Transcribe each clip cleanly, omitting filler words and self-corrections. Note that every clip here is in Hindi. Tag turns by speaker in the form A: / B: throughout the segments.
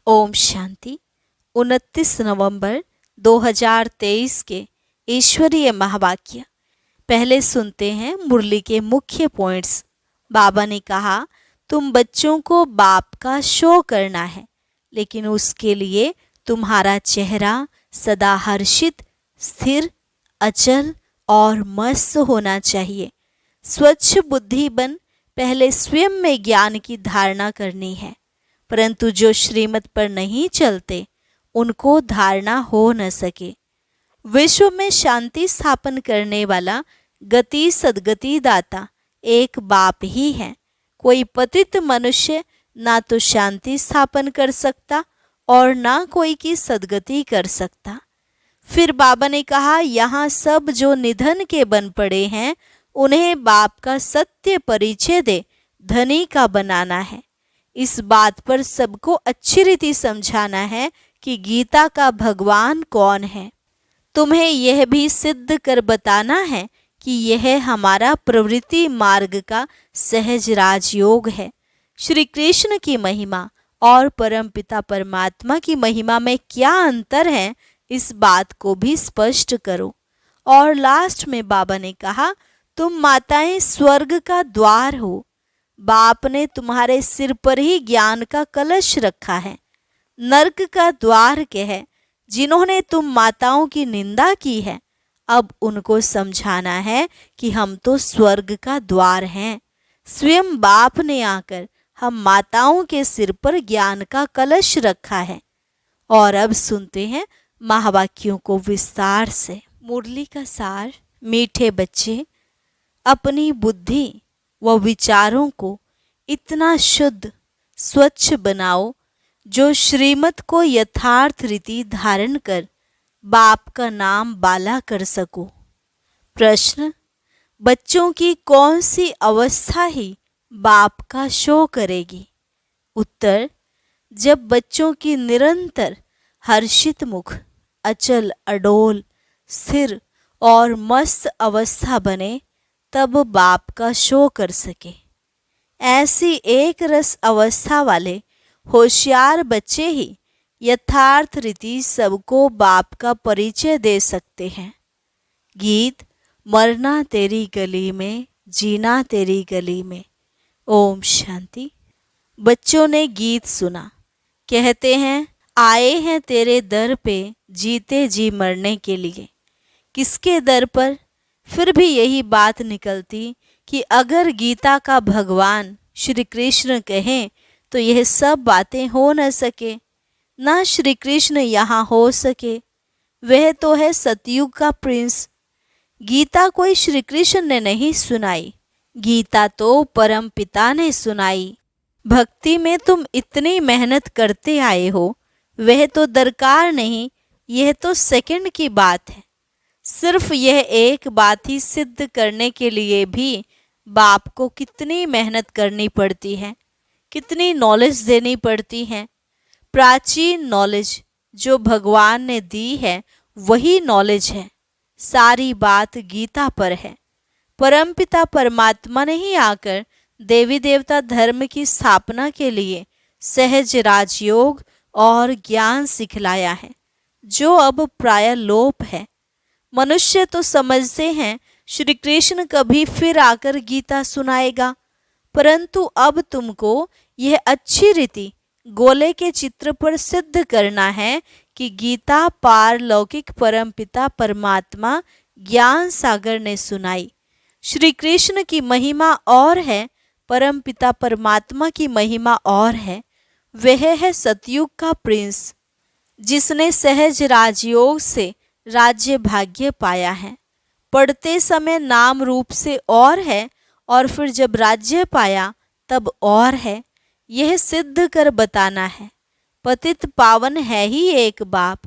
A: ओम शांति। 29 नवंबर 2023 के ईश्वरीय महावाक्य। पहले सुनते हैं मुरली के मुख्य पॉइंट्स। बाबा ने कहा, तुम बच्चों को बाप का शो करना है, लेकिन उसके लिए तुम्हारा चेहरा सदा हर्षित, स्थिर, अचल और मस्त होना चाहिए। स्वच्छ बुद्धि बन पहले स्वयं में ज्ञान की धारणा करनी है, परंतु जो श्रीमत पर नहीं चलते उनको धारणा हो न सके। विश्व में शांति स्थापन करने वाला गति सद्गति दाता एक बाप ही है। कोई पतित मनुष्य ना तो शांति स्थापन कर सकता और ना कोई की सद्गति कर सकता। फिर बाबा ने कहा, यहाँ सब जो निधन के बन पड़े हैं उन्हें बाप का सत्य परिचय दे धनी का बनाना है। इस बात पर सबको अच्छी रीति समझाना है कि गीता का भगवान कौन है। तुम्हें यह भी सिद्ध कर बताना है कि यह हमारा प्रवृत्ति मार्ग का सहज राजयोग है। श्री कृष्ण की महिमा और परमपिता परमात्मा की महिमा में क्या अंतर है, इस बात को भी स्पष्ट करो। और लास्ट में बाबा ने कहा, तुम माताएं स्वर्ग का द्वार हो। बाप ने तुम्हारे सिर पर ही ज्ञान का कलश रखा है। नरक का द्वार क्या है? जिन्होंने तुम माताओं की निंदा की है, अब उनको समझाना है कि हम तो स्वर्ग का द्वार हैं। स्वयं बाप ने आकर हम माताओं के सिर पर ज्ञान का कलश रखा है। और अब सुनते हैं महावाक्यों को विस्तार से। मुरली का सार। मीठे बच्चे, अपनी बुद्धि व विचारों को इतना शुद्ध स्वच्छ बनाओ जो श्रीमत को यथार्थ रीति धारण कर बाप का नाम बाला कर सको। प्रश्न, बच्चों की कौन सी अवस्था ही बाप का शो करेगी? उत्तर, जब बच्चों की निरंतर हर्षित मुख अचल अडोल स्थिर और मस्त अवस्था बने, तब बाप का शो कर सके। ऐसी एक रस अवस्था वाले होशियार बच्चे ही यथार्थ रीति सबको बाप का परिचय दे सकते हैं। गीत, मरना तेरी गली में, जीना तेरी गली में। ओम शांति। बच्चों ने गीत सुना। कहते हैं, आए हैं तेरे दर पे जीते जी मरने के लिए। किसके दर पर? फिर भी यही बात निकलती कि अगर गीता का भगवान श्री कृष्ण कहें तो यह सब बातें हो न सके, ना श्री कृष्ण यहाँ हो सके। वह तो है सतयुग का प्रिंस। गीता कोई श्री कृष्ण ने नहीं सुनाई, गीता तो परम पिता ने सुनाई। भक्ति में तुम इतनी मेहनत करते आए हो, वह तो दरकार नहीं, यह तो सेकंड की बात है। सिर्फ यह एक बात ही सिद्ध करने के लिए भी बाप को कितनी मेहनत करनी पड़ती है, कितनी नॉलेज देनी पड़ती है। प्राचीन नॉलेज जो भगवान ने दी है वही नॉलेज है। सारी बात गीता पर है। परमपिता परमात्मा ने ही आकर देवी देवता धर्म की स्थापना के लिए सहज राजयोग और ज्ञान सिखलाया है, जो अब प्राय लोप है। मनुष्य तो समझते हैं श्री कृष्ण कभी फिर आकर गीता सुनाएगा, परंतु अब तुमको यह अच्छी रीति गोले के चित्र पर सिद्ध करना है कि गीता पारलौकिक परमपिता परमात्मा ज्ञान सागर ने सुनाई। श्री कृष्ण की महिमा और है, परमपिता परमात्मा की महिमा और है। वह है सतयुग का प्रिंस, जिसने सहज राजयोग से राज्य भाग्य पाया है। पढ़ते समय नाम रूप से और है, और फिर जब राज्य पाया तब और है। यह सिद्ध कर बताना है। पतित पावन है ही एक बाप।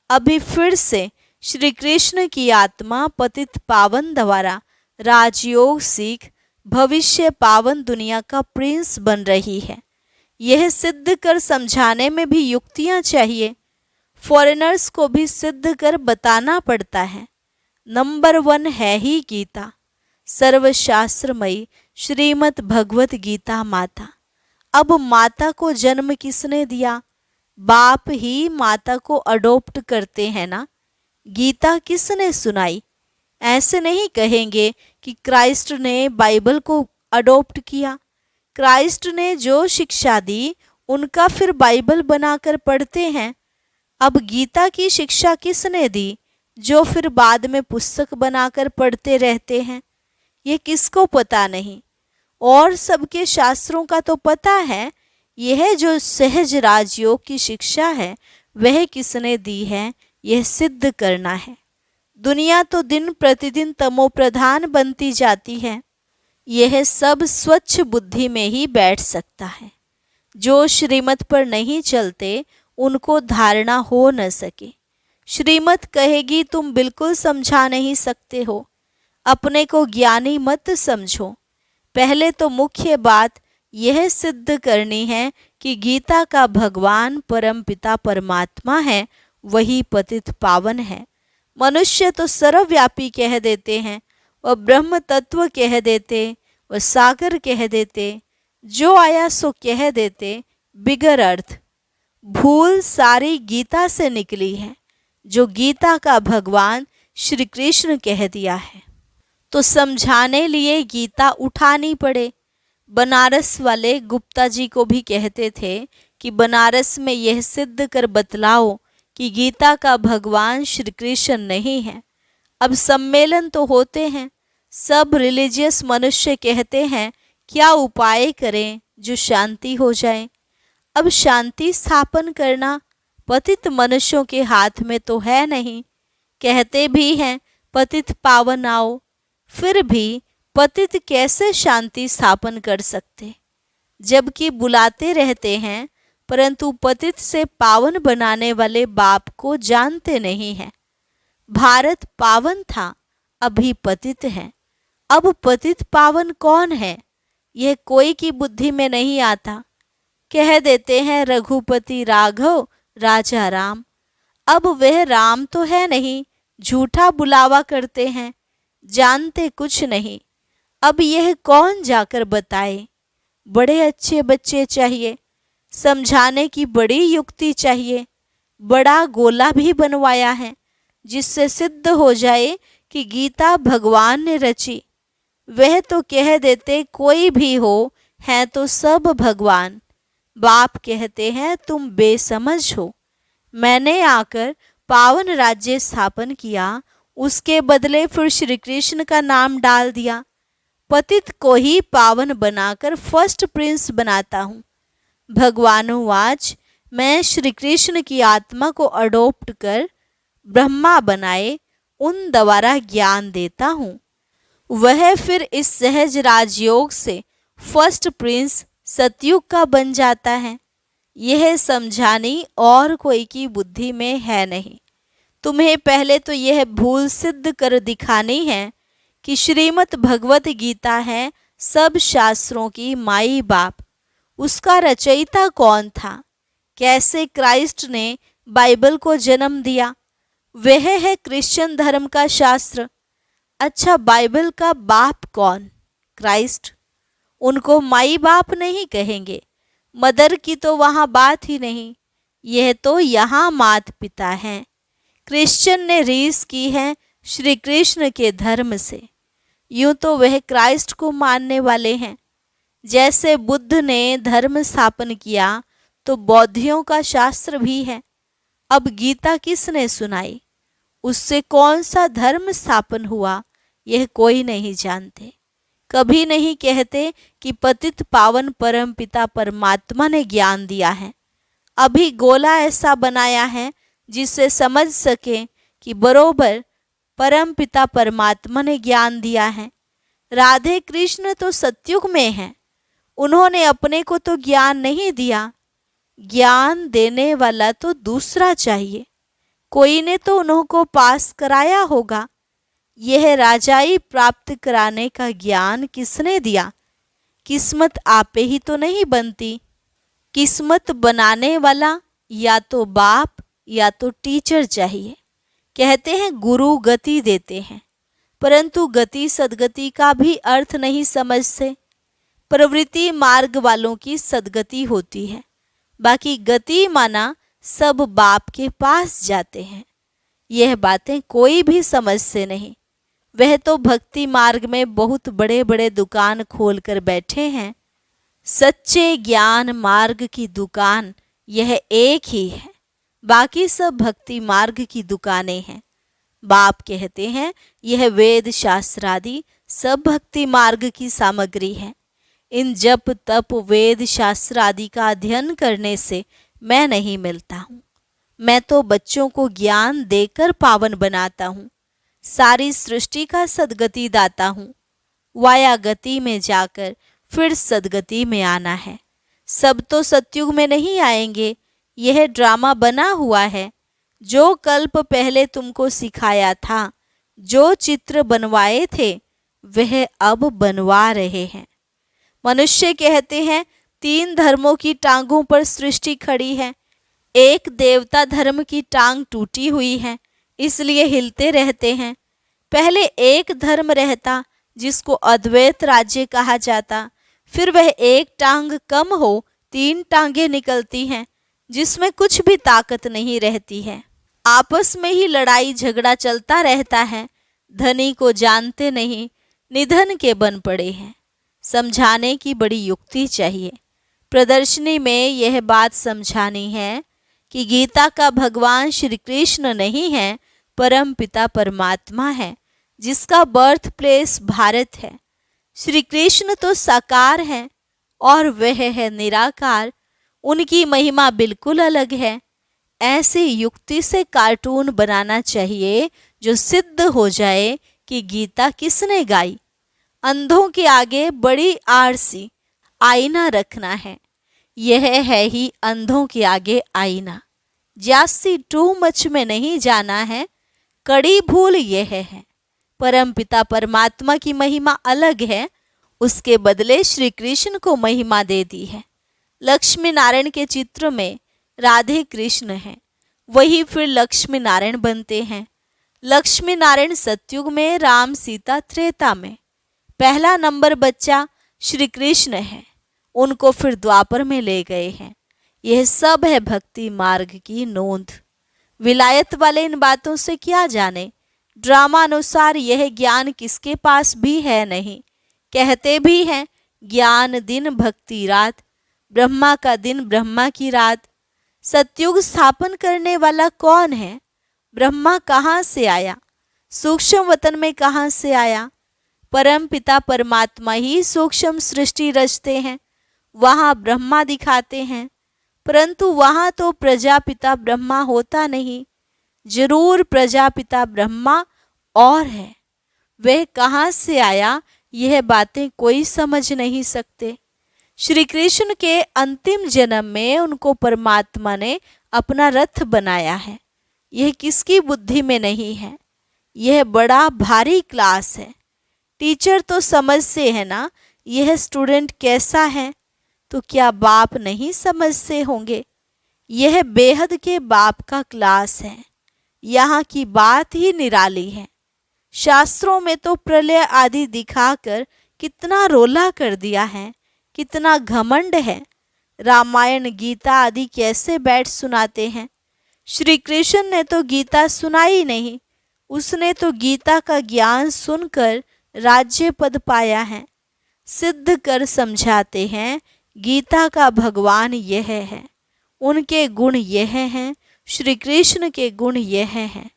A: अभी फिर से श्री कृष्ण की आत्मा पतित पावन द्वारा राजयोग सीख भविष्य पावन दुनिया का प्रिंस बन रही है। यह सिद्ध कर समझाने में भी युक्तियां चाहिए। फॉरेनर्स को भी सिद्ध कर बताना पड़ता है। नंबर 1 है ही गीता, सर्वशास्त्रमयी श्रीमद् भगवत गीता माता। अब माता को जन्म किसने दिया? बाप ही माता को अडॉप्ट करते हैं ना। गीता किसने सुनाई? ऐसे नहीं कहेंगे कि क्राइस्ट ने बाइबल को अडॉप्ट किया। क्राइस्ट ने जो शिक्षा दी उनका फिर बाइबल बनाकर पढ़ते हैं। अब गीता की शिक्षा किसने दी जो फिर बाद में पुस्तक बनाकर पढ़ते रहते हैं? ये किसको पता नहीं। और सबके शास्त्रों का तो पता है। यह जो सहज राजयोग की शिक्षा है वह किसने दी है, यह सिद्ध करना है। दुनिया तो दिन प्रतिदिन तमोप्रधान बनती जाती है। यह सब स्वच्छ बुद्धि में ही बैठ सकता है। जो श्रीमत पर नहीं चलते उनको धारणा हो न सके। श्रीमत कहेगी तुम बिल्कुल समझा नहीं सकते हो, अपने को ज्ञानी मत समझो। पहले तो मुख्य बात यह सिद्ध करनी है कि गीता का भगवान परमपिता परमात्मा है, वही पतित पावन है। मनुष्य तो सर्वव्यापी कह देते हैं, वह ब्रह्म तत्व कह देते, वह सागर कह देते, जो आया सो कह देते, बिगर अर्थ। भूल सारी गीता से निकली है, जो गीता का भगवान श्री कृष्ण कह दिया है। तो समझाने लिए गीता उठानी पड़े। बनारस वाले गुप्ता जी को भी कहते थे कि बनारस में यह सिद्ध कर बतलाओ कि गीता का भगवान श्री कृष्ण नहीं है। अब सम्मेलन तो होते हैं, सब रिलीजियस मनुष्य कहते हैं क्या उपाय करें जो शांति हो जाए। अब शांति स्थापन करना पतित मनुष्यों के हाथ में तो है नहीं। कहते भी हैं पतित पावन आओ, फिर भी पतित कैसे शांति स्थापन कर सकते, जबकि बुलाते रहते हैं, परंतु पतित से पावन बनाने वाले बाप को जानते नहीं हैं। भारत पावन था, अभी पतित है। अब पतित पावन कौन है, यह कोई की बुद्धि में नहीं आता। कह देते हैं रघुपति राघव राजा राम। अब वह राम तो है नहीं, झूठा बुलावा करते हैं, जानते कुछ नहीं। अब यह कौन जाकर बताए। बड़े अच्छे बच्चे चाहिए, समझाने की बड़ी युक्ति चाहिए। बड़ा गोला भी बनवाया है जिससे सिद्ध हो जाए कि गीता भगवान ने रची। वह तो कह देते कोई भी हो, है तो सब भगवान। बाप कहते हैं तुम बेसमझ हो। मैंने आकर पावन राज्य स्थापन किया, उसके बदले फिर श्री कृष्ण का नाम डाल दिया। पतित को ही पावन बनाकर फर्स्ट प्रिंस बनाता हूँ। भगवानुवाच मैं श्री कृष्ण की आत्मा को अडॉप्ट कर ब्रह्मा बनाए उन द्वारा ज्ञान देता हूँ। वह फिर इस सहज राजयोग से फर्स्ट प्रिंस सतयुग का बन जाता है। यह समझानी और कोई की बुद्धि में है नहीं। तुम्हें पहले तो यह भूल सिद्ध कर दिखानी है कि श्रीमद् भगवत गीता है सब शास्त्रों की माई बाप। उसका रचयिता कौन था, कैसे क्राइस्ट ने बाइबल को जन्म दिया, वह है क्रिश्चियन धर्म का शास्त्र। अच्छा, बाइबल का बाप कौन, क्राइस्ट। उनको माई बाप नहीं कहेंगे, मदर की तो वहाँ बात ही नहीं। यह तो यहाँ मात पिता हैं। क्रिश्चियन ने रीस की है श्री कृष्ण के धर्म से। यूं तो वह क्राइस्ट को मानने वाले हैं। जैसे बुद्ध ने धर्म स्थापन किया तो बौद्धियों का शास्त्र भी है। अब गीता किसने सुनाई, उससे कौन सा धर्म स्थापन हुआ, यह कोई नहीं जानते। कभी नहीं कहते कि पतित पावन परम पिता परमात्मा ने ज्ञान दिया है। अभी गोला ऐसा बनाया है जिससे समझ सके कि बरोबर परम पिता परमात्मा ने ज्ञान दिया है। राधे कृष्ण तो सतयुग में हैं, उन्होंने अपने को तो ज्ञान नहीं दिया। ज्ञान देने वाला तो दूसरा चाहिए, कोई ने तो उनको पास कराया होगा। यह राजाई प्राप्त कराने का ज्ञान किसने दिया? किस्मत आपे ही तो नहीं बनती। किस्मत बनाने वाला या तो बाप या तो टीचर चाहिए। कहते हैं गुरु गति देते हैं, परंतु गति सदगति का भी अर्थ नहीं समझते। प्रवृत्ति मार्ग वालों की सदगति होती है, बाकी गति माना सब बाप के पास जाते हैं। यह बातें कोई भी समझते नहीं। वह तो भक्ति मार्ग में बहुत बड़े बड़े दुकान खोल कर बैठे हैं। सच्चे ज्ञान मार्ग की दुकान यह एक ही है, बाकी सब भक्ति मार्ग की दुकानें हैं। बाप कहते हैं यह वेद शास्त्र आदि सब भक्ति मार्ग की सामग्री है। इन जप तप वेद शास्त्र आदि का अध्ययन करने से मैं नहीं मिलता हूँ। मैं तो बच्चों को ज्ञान देकर पावन बनाता हूँ। सारी सृष्टि का सद्गति दाता हूँ। वाया गति में जाकर फिर सद्गति में आना है। सब तो सतयुग में नहीं आएंगे, यह ड्रामा बना हुआ है। जो कल्प पहले तुमको सिखाया था, जो चित्र बनवाए थे, वह अब बनवा रहे हैं। मनुष्य कहते हैं 3 धर्मों की टांगों पर सृष्टि खड़ी है। एक देवता धर्म की टांग टूटी हुई है, इसलिए हिलते रहते हैं। पहले एक धर्म रहता जिसको अद्वैत राज्य कहा जाता, फिर वह एक टांग कम हो 3 टांगें निकलती हैं, जिसमें कुछ भी ताकत नहीं रहती है। आपस में ही लड़ाई झगड़ा चलता रहता है। धनी को जानते नहीं, निधन के बन पड़े हैं। समझाने की बड़ी युक्ति चाहिए। प्रदर्शनी में यह बात समझानी है कि गीता का भगवान श्री कृष्ण नहीं है, परम पिता परमात्मा है, जिसका बर्थ प्लेस भारत है। श्री कृष्ण तो साकार है और वह है निराकार। उनकी महिमा बिल्कुल अलग है। ऐसी युक्ति से कार्टून बनाना चाहिए जो सिद्ध हो जाए कि गीता किसने गाई। अंधों के आगे बड़ी आरसी आईना रखना है। यह है ही अंधों के आगे आईना। जास्ती टू मच में नहीं जाना है। कड़ी भूल यह है। परम पिता परमात्मा की महिमा अलग है, उसके बदले श्री कृष्ण को महिमा दे दी है। लक्ष्मी नारायण के चित्र में राधे कृष्ण हैं, वही फिर लक्ष्मी नारायण बनते हैं। लक्ष्मी नारायण सतयुग में, राम सीता त्रेता में। पहला नंबर बच्चा श्री कृष्ण है, उनको फिर द्वापर में ले गए हैं। यह सब है भक्ति मार्ग की नोंद। विलायत वाले इन बातों से क्या जाने। ड्रामा अनुसार यह ज्ञान किसके पास भी है नहीं। कहते भी हैं ज्ञान दिन भक्ति रात, ब्रह्मा का दिन ब्रह्मा की रात। सतयुग स्थापन करने वाला कौन है? ब्रह्मा कहाँ से आया? सूक्ष्म वतन में कहाँ से आया? परम पिता परमात्मा ही सूक्ष्म सृष्टि रचते हैं, वहाँ ब्रह्मा दिखाते हैं, परंतु वहाँ तो प्रजापिता ब्रह्मा होता नहीं। जरूर प्रजापिता ब्रह्मा और है। वह कहाँ से आया, यह बातें कोई समझ नहीं सकते। श्री कृष्ण के अंतिम जन्म में उनको परमात्मा ने अपना रथ बनाया है। यह किसकी बुद्धि में नहीं है। यह बड़ा भारी क्लास है। टीचर तो समझते हैं ना यह स्टूडेंट कैसा है, तो क्या बाप नहीं समझते होंगे। यह बेहद के बाप का क्लास है। यहाँ की बात ही निराली है। शास्त्रों में तो प्रलय आदि दिखाकर कितना रोला कर दिया है, कितना घमंड है। रामायण गीता आदि कैसे बैठ सुनाते हैं। श्री कृष्ण ने तो गीता सुनाई नहीं, उसने तो गीता का ज्ञान सुनकर राज्य पद पाया है। सिद्ध कर समझाते हैं गीता का भगवान यह है, उनके गुण यह हैं, श्री कृष्ण के गुण यह हैं।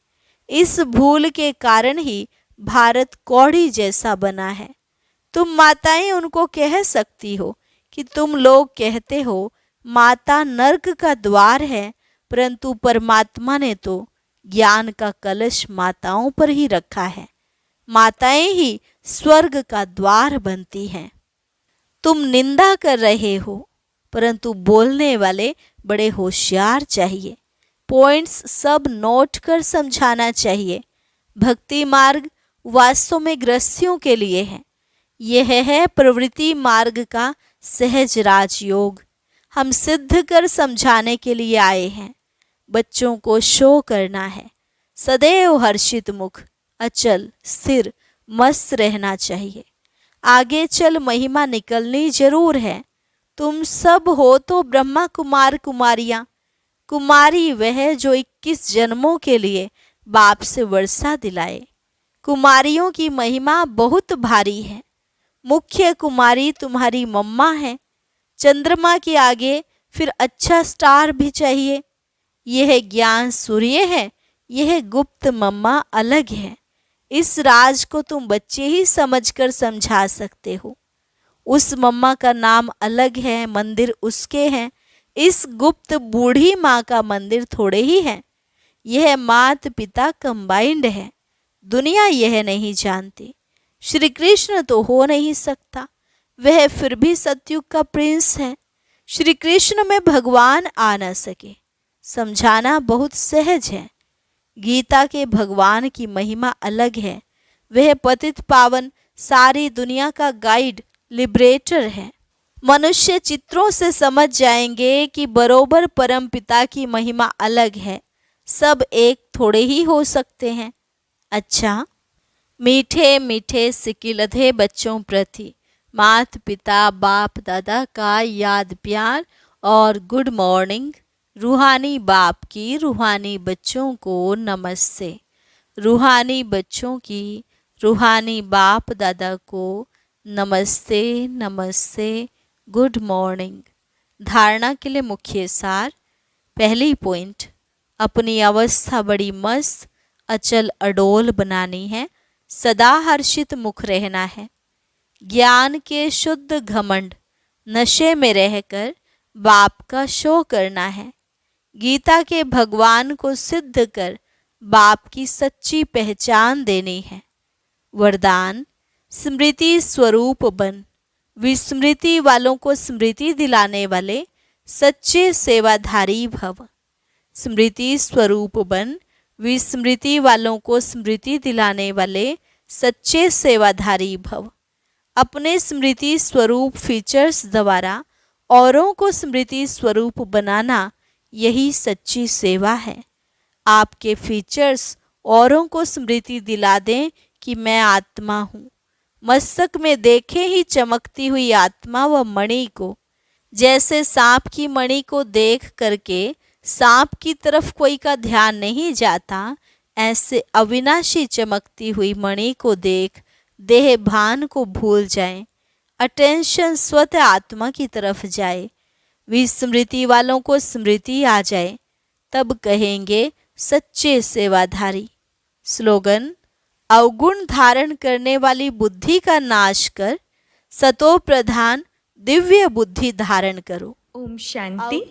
A: इस भूल के कारण ही भारत कौड़ी जैसा बना है। तुम माताएं उनको कह सकती हो कि तुम लोग कहते हो माता नर्क का द्वार है, परंतु परमात्मा ने तो ज्ञान का कलश माताओं पर ही रखा है। माताएं ही स्वर्ग का द्वार बनती हैं। तुम निंदा कर रहे हो, परंतु बोलने वाले बड़े होशियार चाहिए। पॉइंट्स सब नोट कर समझाना चाहिए। भक्ति मार्ग वास्तव में गृहस्थियों के लिए है। यह है प्रवृत्ति मार्ग का सहज राजयोग। हम सिद्ध कर समझाने के लिए आए हैं। बच्चों को शो करना है। सदैव हर्षित मुख, अचल स्थिर मस्त रहना चाहिए। आगे चल महिमा निकलनी जरूर है। तुम सब हो तो ब्रह्मा कुमार कुमारियां। कुमारी वह जो 21 जन्मों के लिए बाप से वर्षा दिलाए। कुमारियों की महिमा बहुत भारी है। मुख्य कुमारी तुम्हारी मम्मा है। चंद्रमा के आगे फिर अच्छा स्टार भी चाहिए। यह ज्ञान सूर्य है, यह गुप्त मम्मा अलग है। इस राज को तुम बच्चे ही समझकर समझा सकते हो। उस मम्मा का नाम अलग है, मंदिर उसके हैं। इस गुप्त बूढ़ी माँ का मंदिर थोड़े ही है। यह माता पिता कंबाइंड है। दुनिया यह नहीं जानती। श्री कृष्ण तो हो नहीं सकता, वह फिर भी सतयुग का प्रिंस है। श्री कृष्ण में भगवान आ न सके, समझाना बहुत सहज है। गीता के भगवान की महिमा अलग है। वह पतित पावन सारी दुनिया का गाइड, लिबरेटर है। मनुष्य चित्रों से समझ जाएंगे कि बरोबर परम पिता की महिमा अलग है। सब एक थोड़े ही हो सकते हैं। अच्छा, मीठे मीठे सिकिलधे बच्चों प्रति माता पिता बाप दादा का याद प्यार और गुड मॉर्निंग। रूहानी बाप की रूहानी बच्चों को नमस्ते। रूहानी बच्चों की रूहानी बाप दादा को नमस्ते नमस्ते, गुड मॉर्निंग। धारणा के लिए मुख्य सार। पहली पॉइंट, अपनी अवस्था बड़ी मस्त अचल अडोल बनानी है। सदा हर्षित मुख रहना है। ज्ञान के शुद्ध घमंड नशे में रहकर बाप का शो करना है। गीता के भगवान को सिद्ध कर बाप की सच्ची पहचान देनी है। वरदान, स्मृति स्वरूप बन। विस्मृति वालों को स्मृति दिलाने वाले सच्चे सेवाधारी भव। स्मृति स्वरूप बन। विस्मृति वालों को स्मृति दिलाने वाले सच्चे सेवाधारी भव। अपने स्मृति स्वरूप फीचर्स द्वारा औरों को स्मृति स्वरूप बनाना, यही सच्ची सेवा है। आपके फीचर्स औरों को स्मृति दिला दें कि मैं आत्मा हूँ। मस्तक में देखे ही चमकती हुई आत्मा व मणि को। जैसे सांप की मणि को देख करके सांप की तरफ कोई का ध्यान नहीं जाता, ऐसे अविनाशी चमकती हुई मणि को देख देह भान को भूल जाएं। अटेंशन स्वतः आत्मा की तरफ जाए। विस्मृति वालों को स्मृति आ जाए, तब कहेंगे सच्चे सेवाधारी। स्लोगन, अवगुण धारण करने वाली बुद्धि का नाश कर सतो प्रधान दिव्य बुद्धि धारण करो।
B: ओम शांति।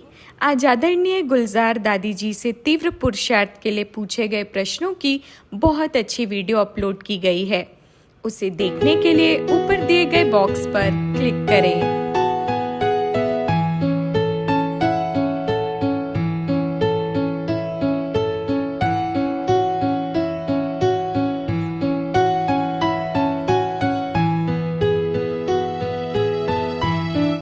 B: आज आदरणीय गुलजार दादी जी से तीव्र पुरुषार्थ के लिए पूछे गए प्रश्नों की बहुत अच्छी वीडियो अपलोड की गई है। उसे देखने के लिए ऊपर दिए गए बॉक्स पर क्लिक करें।